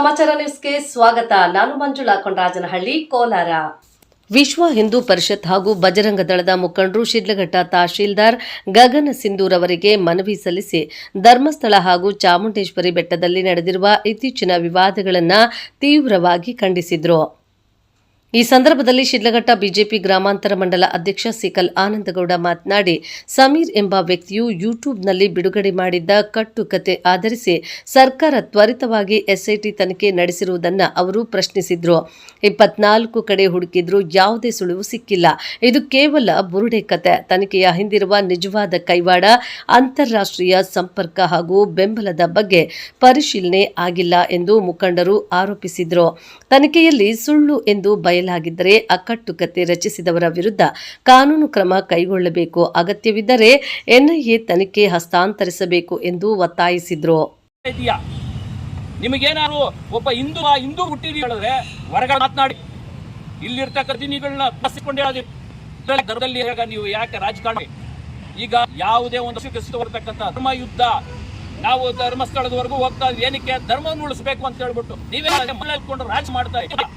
ಸಮಾಚಾರ ನ್ಯೂಸ್ಗೆ ಸ್ವಾಗತ. ನಾನು ಮಂಜುಳಾ ಕೊಂಡರಾಜನಹಳ್ಳಿ, ಕೋಲಾರ. ವಿಶ್ವ ಹಿಂದೂ ಪರಿಷತ್ ಹಾಗೂ ಬಜರಂಗ ದಳದ ಮುಖಂಡರು ಶಿಡ್ಲಘಟ್ಟ ತಹಶೀಲ್ದಾರ್ ಗಗನ್ ಸಿಂಧೂರ್ ಅವರಿಗೆ ಮನವಿ ಸಲ್ಲಿಸಿ ಧರ್ಮಸ್ಥಳ ಹಾಗೂ ಚಾಮುಂಡೇಶ್ವರಿ ಬೆಟ್ಟದಲ್ಲಿ ನಡೆದಿರುವ ಇತ್ತೀಚಿನ ವಿವಾದಗಳನ್ನು ತೀವ್ರವಾಗಿ ಖಂಡಿಸಿದರು. ಈ ಸಂದರ್ಭದಲ್ಲಿ ಶಿಡ್ಲಘಟ್ಟ ಬಿಜೆಪಿ ಗ್ರಾಮಾಂತರ ಮಂಡಲ ಅಧ್ಯಕ್ಷ ಸಿಕಲ್ ಆನಂದಗೌಡ ಮಾತನಾಡಿ, ಸಮೀರ್ ಎಂಬ ವ್ಯಕ್ತಿಯು ಯೂಟ್ಯೂಬ್ನಲ್ಲಿ ಬಿಡುಗಡೆ ಮಾಡಿದ್ದ ಕಟ್ಟುಕತೆ ಆಧರಿಸಿ ಸರ್ಕಾರ ತ್ವರಿತವಾಗಿ ಎಸ್ಐಟಿ ತನಿಖೆ ನಡೆಸಿರುವುದನ್ನು ಅವರು ಪ್ರಶ್ನಿಸಿದರು. 24 ಕಡೆ ಹುಡುಕಿದ್ರೂ ಯಾವುದೇ ಸುಳಿವು ಸಿಕ್ಕಿಲ್ಲ. ಇದು ಕೇವಲ ಬುರುಡೆ ಕತೆ. ತನಿಖೆಯ ಹಿಂದಿರುವ ನಿಜವಾದ ಕೈವಾಡ, ಅಂತಾರಾಷ್ಟ್ರೀಯ ಸಂಪರ್ಕ ಹಾಗೂ ಬೆಂಬಲದ ಬಗ್ಗೆ ಪರಿಶೀಲನೆ ಆಗಿಲ್ಲ ಎಂದು ಮುಖಂಡರು ಆರೋಪಿಸಿದರು. ತನಿಖೆಯಲ್ಲಿ ಸುಳ್ಳು ಎಂದು ಬಯಲಾಗಿದ್ದರೆ ಅಕಟ್ಟುಕತೆ ರಚಿಸಿದವರ ವಿರುದ್ಧ ಕಾನೂನು ಕ್ರಮ ಕೈಗೊಳ್ಳಬೇಕು, ಅಗತ್ಯವಿದ್ದರೆ ಎನ್ಐಎ ತನಿಖೆ ಹಸ್ತಾಂತರಿಸಬೇಕು ಎಂದು ಒತ್ತಾಯಿಸಿದರು. ನಿಮಗೇನಾದ್ರು ಒಬ್ಬ ಹಿಂದೂ ಹುಟ್ಟಿರಿ ಹೇಳಿದ್ರೆ ಹೊರಗಡೆ ಮಾತನಾಡಿ, ಇಲ್ಲಿರ್ತಕ್ಕಂಥ ದಿನಿಗಳನ್ನ ಬಸ್ಸಿಕೊಂಡು ದರದಲ್ಲಿ ನೀವು ಯಾಕೆ ರಾಜಕಾರಣ? ಈಗ ಯಾವುದೇ ಒಂದು ಬರ್ತಕ್ಕಂಥ ಧರ್ಮ ಯುದ್ಧ, ನಾವು ಧರ್ಮಸ್ಥಳದವರೆಗೂ ಹೋಗ್ತಾ ಇದ್ವಿ. ಏನಕ್ಕೆ? ಧರ್ಮವನ್ನು ಉಳಿಸಬೇಕು ಅಂತ ಹೇಳ್ಬಿಟ್ಟು ನೀವೇ ಮನೆಕೊಂಡು ರಾಜ ಮಾಡ್ತಾ ಇದ್ದೀರಾ.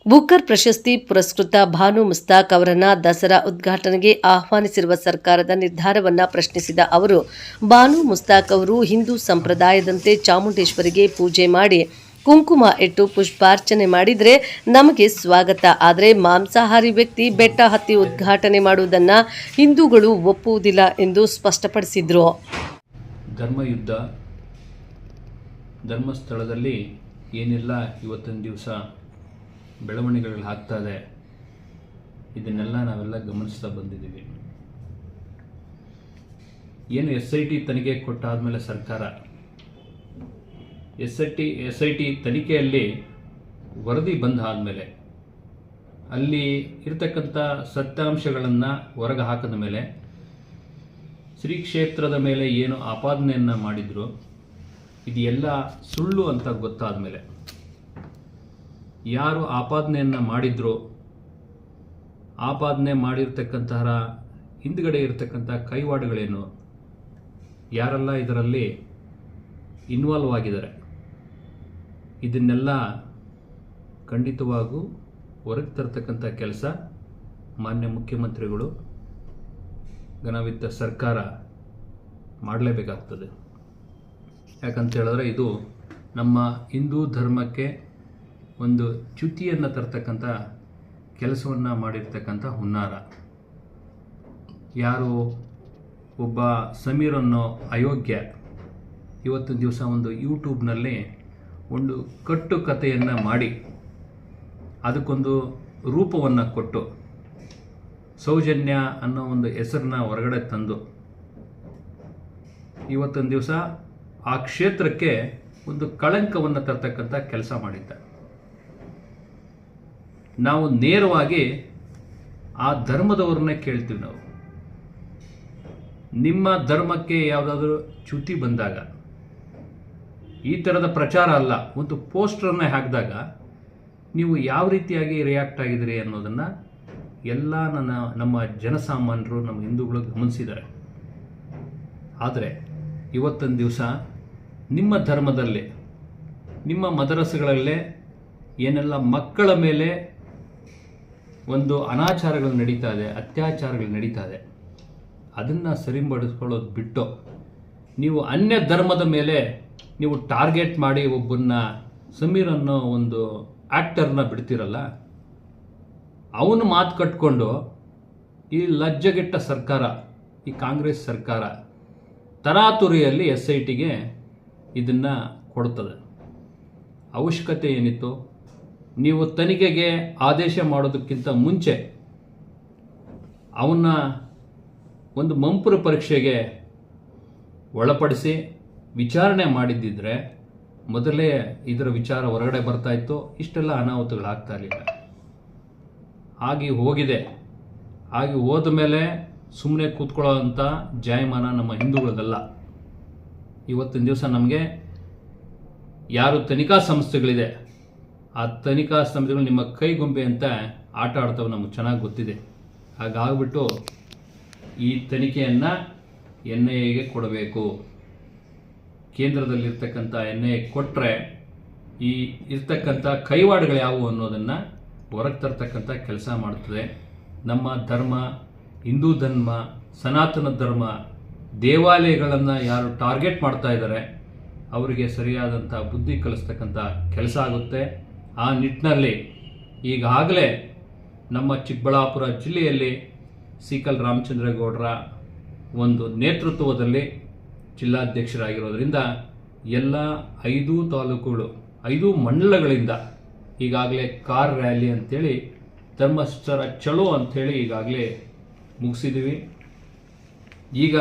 ಬೂಕರ್ ಪ್ರಶಸ್ತಿ ಪುರಸ್ಕೃತ ಭಾನು ಮುಸ್ತಾಕ್ ಅವರನ್ನ ದಸರಾ ಉದ್ಘಾಟನೆಗೆ ಆಹ್ವಾನಿಸಿರುವ ಸರ್ಕಾರದ ನಿರ್ಧಾರವನ್ನ ಪ್ರಶ್ನಿಸಿದ ಅವರು, ಭಾನು ಮುಸ್ತಾಕ್ ಅವರು ಹಿಂದೂ ಸಂಪ್ರದಾಯದಂತೆ ಚಾಮುಂಡೇಶ್ವರಿಗೆ ಪೂಜೆ ಮಾಡಿ ಕುಂಕುಮ ಇಟ್ಟು ಪುಷ್ಪಾರ್ಚನೆ ಮಾಡಿದರೆ ನಮಗೆ ಸ್ವಾಗತ. ಆದರೆ ಮಾಂಸಾಹಾರಿ ವ್ಯಕ್ತಿ ಬೆಟ್ಟ ಹತ್ತಿ ಉದ್ಘಾಟನೆ ಮಾಡುವುದನ್ನ ಹಿಂದೂಗಳು ಒಪ್ಪುವುದಿಲ್ಲ ಎಂದು ಸ್ಪಷ್ಟಪಡಿಸಿದರು. ಧರ್ಮಯುದ್ಧ, ಧರ್ಮಸ್ಥಳದಲ್ಲಿ ಏನೆಲ್ಲ ಇವತ್ತಿನ ದಿವಸ ಬೆಳವಣಿಗೆಗಳು ಆಗ್ತಾ ಇದೆ, ಇದನ್ನೆಲ್ಲ ನಾವೆಲ್ಲ ಗಮನಿಸ್ತಾ ಬಂದಿದ್ದೀವಿ. ಏನು SIT ತನಿಖೆ ಕೊಟ್ಟಾದಮೇಲೆ ಸರ್ಕಾರ SIT ತನಿಖೆಯಲ್ಲಿ ವರದಿ ಬಂದ ಆದಮೇಲೆ ಅಲ್ಲಿ ಇರತಕ್ಕಂಥ ಸತ್ಯಾಂಶಗಳನ್ನು ಹೊರಗೆ ಹಾಕಿದ ಮೇಲೆ ಶ್ರೀ ಕ್ಷೇತ್ರದ ಮೇಲೆ ಏನು ಆಪಾದನೆಯನ್ನು ಮಾಡಿದ್ರು ಇದು ಎಲ್ಲ ಸುಳ್ಳು ಅಂತ ಗೊತ್ತಾದ ಮೇಲೆ, ಯಾರು ಆಪಾದನೆಯನ್ನು ಮಾಡಿದ್ರು, ಆಪಾದನೆ ಮಾಡಿರ್ತಕ್ಕಂತಹ ಹಿಂದ್ಗಡೆ ಇರತಕ್ಕಂಥ ಕೈವಾಡಗಳೇನು, ಯಾರೆಲ್ಲ ಇದರಲ್ಲಿ ಇನ್ವಾಲ್ವ್ ಆಗಿದ್ದಾರೆ, ಇದನ್ನೆಲ್ಲ ಖಂಡಿತವಾಗೂ ಹೊರಗೆ ತರ್ತಕ್ಕಂಥ ಕೆಲಸ ಮಾನ್ಯ ಮುಖ್ಯಮಂತ್ರಿಗಳು, ಘನವಿತ್ತ ಸರ್ಕಾರ ಮಾಡಲೇಬೇಕಾಗ್ತದೆ. ಯಾಕಂತ ಹೇಳಿದ್ರೆ ಇದು ನಮ್ಮ ಹಿಂದೂ ಧರ್ಮಕ್ಕೆ ಒಂದು ಚ್ಯುತಿಯನ್ನು ತರ್ತಕ್ಕಂಥ ಕೆಲಸವನ್ನು ಮಾಡಿರ್ತಕ್ಕಂಥ ಹುನ್ನಾರ. ಯಾರು ಒಬ್ಬ ಸಮೀರ್ ಅನ್ನೋ ಅಯೋಗ್ಯ ಇವತ್ತಿನ ದಿವಸ ಒಂದು ಯೂಟ್ಯೂಬ್ನಲ್ಲಿ ಒಂದು ಕಟ್ಟುಕತೆಯನ್ನು ಮಾಡಿ ಅದಕ್ಕೊಂದು ರೂಪವನ್ನು ಕೊಟ್ಟು ಸೌಜನ್ಯ ಅನ್ನೋ ಒಂದು ಹೆಸರನ್ನ ಹೊರಗಡೆ ತಂದು ಇವತ್ತಿನ ದಿವಸ ಆ ಕ್ಷೇತ್ರಕ್ಕೆ ಒಂದು ಕಳಂಕವನ್ನು ತರ್ತಕ್ಕಂಥ ಕೆಲಸ ಮಾಡಿದ್ದ. ನಾವು ನೇರವಾಗಿ ಆ ಧರ್ಮದವ್ರನ್ನೇ ಕೇಳ್ತೀವಿ. ನಾವು ನಿಮ್ಮ ಧರ್ಮಕ್ಕೆ ಯಾವುದಾದ್ರೂ ಚ್ಯುತಿ ಬಂದಾಗ ಈ ಥರದ ಪ್ರಚಾರ ಅಲ್ಲ, ಒಂದು ಪೋಸ್ಟರ್ನೇ ಹಾಕಿದಾಗ ನೀವು ಯಾವ ರೀತಿಯಾಗಿ ರಿಯಾಕ್ಟ್ ಆಗಿದ್ದೀರಿ ಅನ್ನೋದನ್ನು ಎಲ್ಲ ನಮ್ಮ ಜನಸಾಮಾನ್ಯರು, ನಮ್ಮ ಹಿಂದೂಗಳು ಗಮನಿಸಿದ್ದಾರೆ. ಆದರೆ ಇವತ್ತಿನ ದಿವಸ ನಿಮ್ಮ ಧರ್ಮದಲ್ಲೇ, ನಿಮ್ಮ ಮದರಸೆಗಳಲ್ಲೇ ಏನೆಲ್ಲ ಮಕ್ಕಳ ಮೇಲೆ ಒಂದು ಅನಾಚಾರಗಳು ನಡೀತಾ ಇದೆ, ಅತ್ಯಾಚಾರಗಳು ನಡೀತಾ ಇದೆ, ಅದನ್ನು ಸರಿಪಡಿಸ್ಕೊಳ್ಳೋದು ಬಿಟ್ಟು ನೀವು ಅನ್ಯ ಧರ್ಮದ ಮೇಲೆ ನೀವು ಟಾರ್ಗೆಟ್ ಮಾಡಿ ಒಬ್ಬನ್ನ ಸಮೀರ್ ಅನ್ನೋ ಒಂದು ಆ್ಯಕ್ಟರ್ನ ಬಿಡ್ತಿರಲ್ಲ, ಅವನು ಮಾತು ಕಟ್ಕೊಂಡು ಈ ಲಜ್ಜೆಗೆಟ್ಟ ಸರ್ಕಾರ, ಈ ಕಾಂಗ್ರೆಸ್ ಸರ್ಕಾರ ತರಾತುರಿಯಲ್ಲಿ SITಗೆ ಇದನ್ನು ಕೊಡ್ತದೆ. ಅವಶ್ಯಕತೆ ಏನಿತ್ತು? ನೀವು ತನಿಖೆಗೆ ಆದೇಶ ಮಾಡೋದಕ್ಕಿಂತ ಮುಂಚೆ ಅವನ್ನ ಒಂದು ಮಂಪುರ ಪರೀಕ್ಷೆಗೆ ಒಳಪಡಿಸಿ ವಿಚಾರಣೆ ಮಾಡಿದ್ದಿದ್ರೆ ಮೊದಲೇ ಇದರ ವಿಚಾರ ಹೊರಗಡೆ ಬರ್ತಾ ಇತ್ತು, ಇಷ್ಟೆಲ್ಲ ಅನಾಹುತಗಳಾಗ್ತಾ ಇರಲಿಲ್ಲ. ಆಗಿ ಹೋಗಿದೆ. ಆಗಿ ಹೋದ ಮೇಲೆ ಸುಮ್ಮನೆ ಕೂತ್ಕೊಳ್ಳೋ ಅಂಥ ಜಾಯಮಾನ ನಮ್ಮ ಹಿಂದೂಗಳದಲ್ಲ. ಇವತ್ತಿನ ದಿವಸ ನಮಗೆ ಯಾರು ತನಿಖಾ ಸಂಸ್ಥೆಗಳಿದೆ, ಆ ತನಿಖಾ ಸಂಸ್ಥೆಗಳು ನಿಮ್ಮ ಕೈಗೊಂಬೆ ಅಂತ ಆಟ ಆಡ್ತವೆ, ನಮಗೆ ಚೆನ್ನಾಗಿ ಗೊತ್ತಿದೆ. ಹಾಗಾಗ್ಬಿಟ್ಟು ಈ ತನಿಖೆಯನ್ನು NIAಗೆ ಕೊಡಬೇಕು. ಕೇಂದ್ರದಲ್ಲಿರ್ತಕ್ಕಂಥ NIA ಕೊಟ್ಟರೆ ಈ ಇರ್ತಕ್ಕಂಥ ಕೈವಾಡಗಳು ಯಾವುವು ಅನ್ನೋದನ್ನು ಹೊರಗೆ ತರ್ತಕ್ಕಂಥ ಕೆಲಸ ಮಾಡ್ತದೆ. ನಮ್ಮ ಧರ್ಮ, ಹಿಂದೂ ಧರ್ಮ, ಸನಾತನ ಧರ್ಮ, ದೇವಾಲಯಗಳನ್ನು ಯಾರು ಟಾರ್ಗೆಟ್ ಮಾಡ್ತಾ ಇದ್ದಾರೆ ಅವರಿಗೆ ಸರಿಯಾದಂಥ ಬುದ್ಧಿ ಕಲಿಸ್ತಕ್ಕಂಥ ಕೆಲಸ ಆಗುತ್ತೆ. ಆ ನಿಟ್ಟಿನಲ್ಲಿ ಈಗಾಗಲೇ ನಮ್ಮ ಚಿಕ್ಕಬಳ್ಳಾಪುರ ಜಿಲ್ಲೆಯಲ್ಲಿ ಸೀಕಲ್ ರಾಮಚಂದ್ರೇಗೌಡರ ಒಂದು ನೇತೃತ್ವದಲ್ಲಿ ಜಿಲ್ಲಾಧ್ಯಕ್ಷರಾಗಿರೋದ್ರಿಂದ ಎಲ್ಲ 5 ತಾಲೂಕುಗಳು 5 ಮಂಡಲಗಳಿಂದ ಈಗಾಗಲೇ ಕಾರ್ ರ್ಯಾಲಿ ಅಂಥೇಳಿ ಧರ್ಮಸ್ಥಳ ಚಲೋ ಅಂಥೇಳಿ ಈಗಾಗಲೇ ಮುಗಿಸಿದ್ದೀವಿ. ಈಗ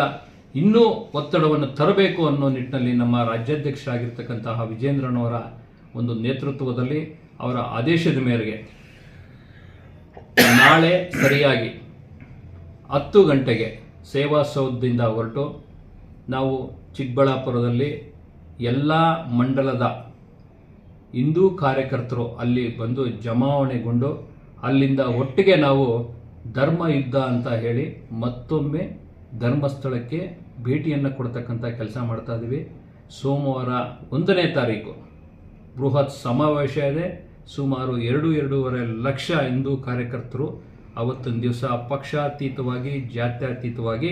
ಇನ್ನೂ ಒತ್ತಡವನ್ನು ತರಬೇಕು ಅನ್ನೋ ನಿಟ್ಟಿನಲ್ಲಿ ನಮ್ಮ ರಾಜ್ಯಾಧ್ಯಕ್ಷರಾಗಿರ್ತಕ್ಕಂತಹ ವಿಜೇಂದ್ರನವರ ಒಂದು ನೇತೃತ್ವದಲ್ಲಿ ಅವರ ಆದೇಶದ ಮೇರೆಗೆ ನಾಳೆ ಸರಿಯಾಗಿ 10 ಗಂಟೆಗೆ ಸೇವಾ ಸೌಧದಿಂದ ಹೊರಟು ನಾವು ಚಿಕ್ಕಬಳ್ಳಾಪುರದಲ್ಲಿ ಎಲ್ಲ ಮಂಡಲದ ಹಿಂದೂ ಕಾರ್ಯಕರ್ತರು ಅಲ್ಲಿ ಬಂದು ಜಮಾವಣೆಗೊಂಡು ಅಲ್ಲಿಂದ ಒಟ್ಟಿಗೆ ನಾವು ಧರ್ಮ ಯುದ್ಧ ಅಂತ ಹೇಳಿ ಮತ್ತೊಮ್ಮೆ ಧರ್ಮಸ್ಥಳಕ್ಕೆ ಭೇಟಿಯನ್ನು ಕೊಡ್ತಕ್ಕಂಥ ಕೆಲಸ ಮಾಡ್ತಾ ಇದ್ದೀವಿ. ಸೋಮವಾರ 1ನೇ ತಾರೀಕು ಬೃಹತ್ ಸಮಾವೇಶ ಇದೆ. ಸುಮಾರು 2-2.5 ಲಕ್ಷ ಹಿಂದೂ ಕಾರ್ಯಕರ್ತರು ಅವತ್ತೊಂದು ದಿವಸ ಪಕ್ಷಾತೀತವಾಗಿ ಜಾತ್ಯತೀತವಾಗಿ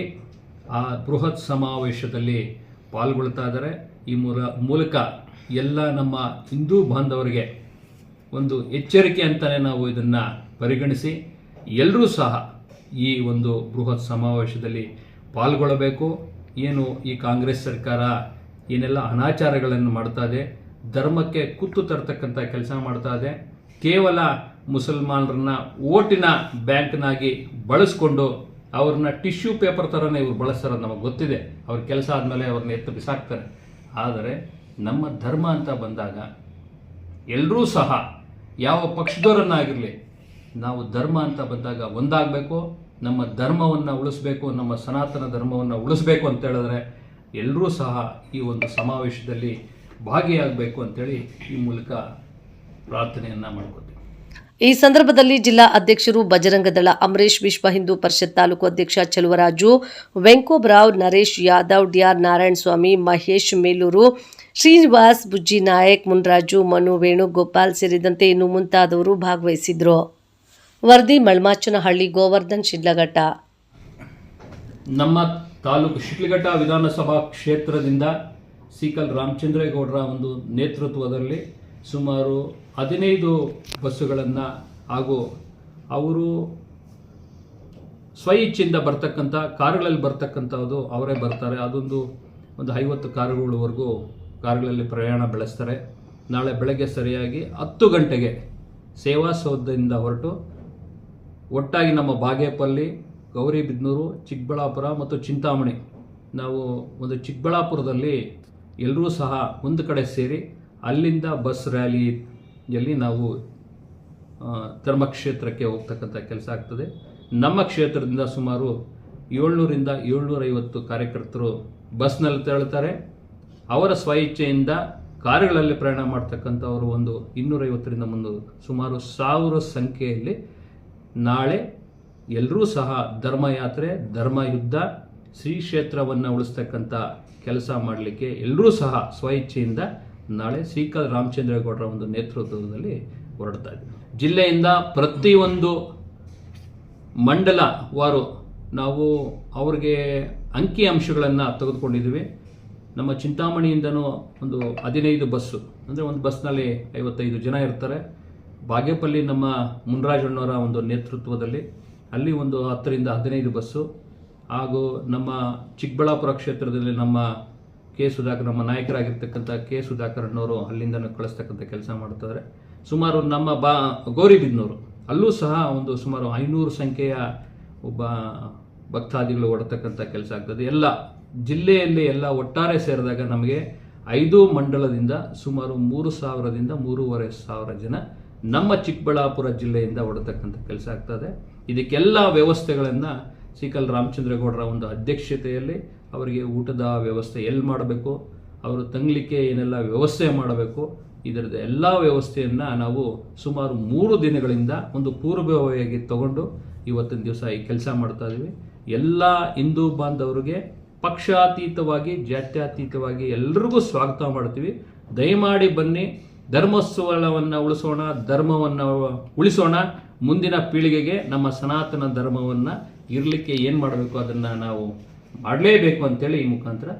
ಆ ಬೃಹತ್ ಸಮಾವೇಶದಲ್ಲಿ ಪಾಲ್ಗೊಳ್ತಾ ಇದ್ದಾರೆ. ಈ ಮೂಲಕ ಎಲ್ಲ ನಮ್ಮ ಹಿಂದೂ ಬಾಂಧವರಿಗೆ ಒಂದು ಎಚ್ಚರಿಕೆ ಅಂತಲೇ ನಾವು ಇದನ್ನು ಪರಿಗಣಿಸಿ ಎಲ್ಲರೂ ಸಹ ಈ ಒಂದು ಬೃಹತ್ ಸಮಾವೇಶದಲ್ಲಿ ಪಾಲ್ಗೊಳ್ಳಬೇಕು. ಏನು ಈ ಕಾಂಗ್ರೆಸ್ ಸರ್ಕಾರ ಏನೆಲ್ಲ ಅನಾಚಾರಗಳನ್ನು ಮಾಡ್ತಾ ಇದೆ, ಧರ್ಮಕ್ಕೆ ಕುತ್ತು ತರ್ತಕ್ಕಂಥ ಕೆಲಸ ಮಾಡ್ತಾ ಇದೆ, ಕೇವಲ ಮುಸಲ್ಮಾನರನ್ನ ಓಟಿನ ಬ್ಯಾಂಕ್ನಾಗಿ ಬಳಸ್ಕೊಂಡು ಅವ್ರನ್ನ ಟಿಶ್ಯೂ ಪೇಪರ್ ಥರನೇ ಇವ್ರು ಬಳಸ್ತಾರೆ. ನಮಗೆ ಗೊತ್ತಿದೆ, ಅವ್ರ ಕೆಲಸ ಆದಮೇಲೆ ಅವ್ರನ್ನ ಎತ್ತು ಬಿಸಾಕ್ತಾರೆ. ಆದರೆ ನಮ್ಮ ಧರ್ಮ ಅಂತ ಬಂದಾಗ ಎಲ್ಲರೂ ಸಹ ಯಾವ ಪಕ್ಷದವರನ್ನಾಗಿರಲಿ ನಾವು ಧರ್ಮ ಅಂತ ಬಂದಾಗ ಒಂದಾಗಬೇಕು, ನಮ್ಮ ಧರ್ಮವನ್ನು ಉಳಿಸ್ಬೇಕು, ನಮ್ಮ ಸನಾತನ ಧರ್ಮವನ್ನು ಉಳಿಸ್ಬೇಕು ಅಂತ ಹೇಳಿದ್ರೆ ಎಲ್ಲರೂ ಸಹ ಈ ಒಂದು ಸಮಾವೇಶದಲ್ಲಿ ಭಾಗಿಯಾಗಬೇಕು ಅಂತೇಳಿ ಈ ಮೂಲಕ ಪ್ರಾರ್ಥನೆಯನ್ನು ಮಾಡ್ಕೊತೀವಿ. ಈ ಸಂದರ್ಭದಲ್ಲಿ ಜಿಲ್ಲಾ ಅಧ್ಯಕ್ಷರು ಬಜರಂಗದಳ ಅಮರೇಶ್, ವಿಶ್ವ ಹಿಂದೂ ಪರಿಷತ್ ತಾಲೂಕು ಅಧ್ಯಕ್ಷ ಚಲುವರಾಜು, ವೆಂಕೋಬ್ರಾವ್, ನರೇಶ್ ಯಾದವ್, ಡಿಆರ್ ನಾರಾಯಣಸ್ವಾಮಿ, ಮಹೇಶ್ ಮೇಲೂರು, ಶ್ರೀನಿವಾಸ್, ಬುಜ್ಜಿ ನಾಯಕ್, ಮುನ್ರಾಜು, ಮನು, ವೇಣುಗೋಪಾಲ್ ಸೇರಿದಂತೆ ಇನ್ನು ಮುಂತಾದವರು ಭಾಗವಹಿಸಿದ್ರು. ವರದಿ ಮಳ್ಮಾಚನಹಳ್ಳಿ, ಗೋವರ್ಧನ್, ಶಿಡ್ಲಘಟ್ಟ. ನಮ್ಮ ತಾಲೂಕು ಶಿಡ್ಲಘಟ್ಟ ವಿಧಾನಸಭಾ ಕ್ಷೇತ್ರದಿಂದ ಸೀಕಲ್ ರಾಮಚಂದ್ರೇಗೌಡರ ಒಂದು ನೇತೃತ್ವದಲ್ಲಿ ಸುಮಾರು 15 ಬಸ್ಸುಗಳನ್ನು ಹಾಗೂ ಅವರು ಸ್ವಇಚ್ಛೆಯಿಂದ ಬರ್ತಕ್ಕಂಥ ಕಾರುಗಳಲ್ಲಿ ಬರ್ತಕ್ಕಂಥದ್ದು ಅವರೇ ಬರ್ತಾರೆ. ಒಂದು 50 ಕಾರುಗಳವರೆಗೂ ಕಾರುಗಳಲ್ಲಿ ಪ್ರಯಾಣ ಬೆಳೆಸ್ತಾರೆ. ನಾಳೆ ಬೆಳಗ್ಗೆ ಸರಿಯಾಗಿ 10 ಗಂಟೆಗೆ ಸೇವಾ ಸೌಧದಿಂದ ಹೊರಟು ಒಟ್ಟಾಗಿ ನಮ್ಮ ಬಾಗೇಪಲ್ಲಿ, ಗೌರಿಬಿದನೂರು, ಚಿಕ್ಕಬಳ್ಳಾಪುರ ಮತ್ತು ಚಿಂತಾಮಣಿ ನಾವು ಒಂದು ಚಿಕ್ಕಬಳ್ಳಾಪುರದಲ್ಲಿ ಎಲ್ಲರೂ ಸಹ ಒಂದು ಕಡೆ ಸೇರಿ ಅಲ್ಲಿಂದ ಬಸ್ ರ್ಯಾಲಿಯಲ್ಲಿ ನಾವು ಧರ್ಮಕ್ಷೇತ್ರಕ್ಕೆ ಹೋಗ್ತಕ್ಕಂಥ ಕೆಲಸ ಆಗ್ತದೆ. ನಮ್ಮ ಕ್ಷೇತ್ರದಿಂದ ಸುಮಾರು 700ರಿಂದ 750 ಕಾರ್ಯಕರ್ತರು ಬಸ್ನಲ್ಲಿ ತೆರಳುತ್ತಾರೆ. ಅವರ ಸ್ವಇಚ್ಛೆಯಿಂದ ಕಾರುಗಳಲ್ಲಿ ಪ್ರಯಾಣ ಮಾಡ್ತಕ್ಕಂಥವರು ಒಂದು 250ರಿಂದ 300 ಸುಮಾರು 1000 ಸಂಖ್ಯೆಯಲ್ಲಿ ನಾಳೆ ಎಲ್ಲರೂ ಸಹ ಧರ್ಮಯಾತ್ರೆ, ಧರ್ಮಯುದ್ಧ, ಶ್ರೀ ಕ್ಷೇತ್ರವನ್ನು ಉಳಿಸ್ತಕ್ಕಂಥ ಕೆಲಸ ಮಾಡಲಿಕ್ಕೆ ಎಲ್ಲರೂ ಸಹ ಸ್ವಇಚ್ಛೆಯಿಂದ ನಾಳೆ ಸೀಕಲ್ ರಾಮಚಂದ್ರೇಗೌಡರ ಒಂದು ನೇತೃತ್ವದಲ್ಲಿ ಹೊರಡ್ತಾ ಇದ್ದೀವಿ. ಜಿಲ್ಲೆಯಿಂದ ಪ್ರತಿಯೊಂದು ಮಂಡಲವಾರು ನಾವು ಅವ್ರಿಗೆ ಅಂಕಿ ಅಂಶಗಳನ್ನು ತೆಗೆದುಕೊಂಡಿದ್ದೀವಿ. ನಮ್ಮ ಚಿಂತಾಮಣಿಯಿಂದನೂ ಒಂದು 15 ಬಸ್ಸು, ಅಂದರೆ ಒಂದು ಬಸ್ನಲ್ಲಿ 55 ಜನ ಇರ್ತಾರೆ. ಬಾಗೇಪಲ್ಲಿ ನಮ್ಮ ಮುನ್ರಾಜಣ್ಣವರ ಒಂದು ನೇತೃತ್ವದಲ್ಲಿ ಅಲ್ಲಿ ಒಂದು 10ರಿಂದ 15 ಬಸ್ಸು, ಹಾಗೂ ನಮ್ಮ ಚಿಕ್ಕಬಳ್ಳಾಪುರ ಕ್ಷೇತ್ರದಲ್ಲಿ ನಮ್ಮ ಕೆ ಸುಧಾಕರ್, ನಮ್ಮ ನಾಯಕರಾಗಿರ್ತಕ್ಕಂಥ ಕೆ ಸುಧಾಕರಣ್ಣವರು ಅಲ್ಲಿಂದನೂ ಕಳಿಸ್ತಕ್ಕಂಥ ಕೆಲಸ ಮಾಡ್ತಾರೆ. ಸುಮಾರು ನಮ್ಮ ಗೌರಿಬಿದನೂರು ಅಲ್ಲೂ ಸಹ ಒಂದು ಸುಮಾರು 500 ಸಂಖ್ಯೆಯ ಒಬ್ಬ ಭಕ್ತಾದಿಗಳು ಹೊರತಕ್ಕಂಥ ಕೆಲಸ ಆಗ್ತದೆ. ಎಲ್ಲ ಜಿಲ್ಲೆಯಲ್ಲಿ ಎಲ್ಲ ಒಟ್ಟಾರೆ ಸೇರಿದಾಗ ನಮಗೆ 5 ಮಂಡಲದಿಂದ ಸುಮಾರು 3,000ರಿಂದ 3,500 ಜನ ನಮ್ಮ ಚಿಕ್ಕಬಳ್ಳಾಪುರ ಜಿಲ್ಲೆಯಿಂದ ಹೊರತಕ್ಕಂಥ ಕೆಲಸ ಆಗ್ತದೆ. ಇದಕ್ಕೆಲ್ಲ ವ್ಯವಸ್ಥೆಗಳನ್ನು ಸೀಕಲ್ ರಾಮಚಂದ್ರೇಗೌಡರ ಒಂದು ಅಧ್ಯಕ್ಷತೆಯಲ್ಲಿ ಅವರಿಗೆ ಊಟದ ವ್ಯವಸ್ಥೆ ಎಲ್ಲಿ ಮಾಡಬೇಕು, ಅವರು ತಂಗಲಿಕ್ಕೆ ಏನೆಲ್ಲ ವ್ಯವಸ್ಥೆ ಮಾಡಬೇಕು, ಇದರದ ಎಲ್ಲ ವ್ಯವಸ್ಥೆಯನ್ನು ನಾವು ಸುಮಾರು 3 ದಿನಗಳಿಂದ ಒಂದು ಪೂರ್ವಭಾವಿಯಾಗಿ ತಗೊಂಡು ಇವತ್ತಿನ ದಿವಸ ಈ ಕೆಲಸ ಮಾಡ್ತಾ ಇದ್ದೀವಿ. ಎಲ್ಲ ಹಿಂದೂ ಬಾಂಧವರಿಗೆ ಪಕ್ಷಾತೀತವಾಗಿ ಜಾತ್ಯತೀತವಾಗಿ ಎಲ್ರಿಗೂ ಸ್ವಾಗತ ಮಾಡ್ತೀವಿ. ದಯಮಾಡಿ ಬನ್ನಿ, ಧರ್ಮೋತ್ಸವವನ್ನು ಉಳಿಸೋಣ, ಧರ್ಮವನ್ನು ಉಳಿಸೋಣ. ಮುಂದಿನ ಪೀಳಿಗೆಗೆ ನಮ್ಮ ಸನಾತನ ಧರ್ಮವನ್ನು ಇರಲಿಕ್ಕೆ ಏನು ಮಾಡಬೇಕು ಅದನ್ನು ನಾವು ಮಾಡಲೇಬೇಕು ಅಂತೇಳಿ ಈ ಮುಖಾಂತರ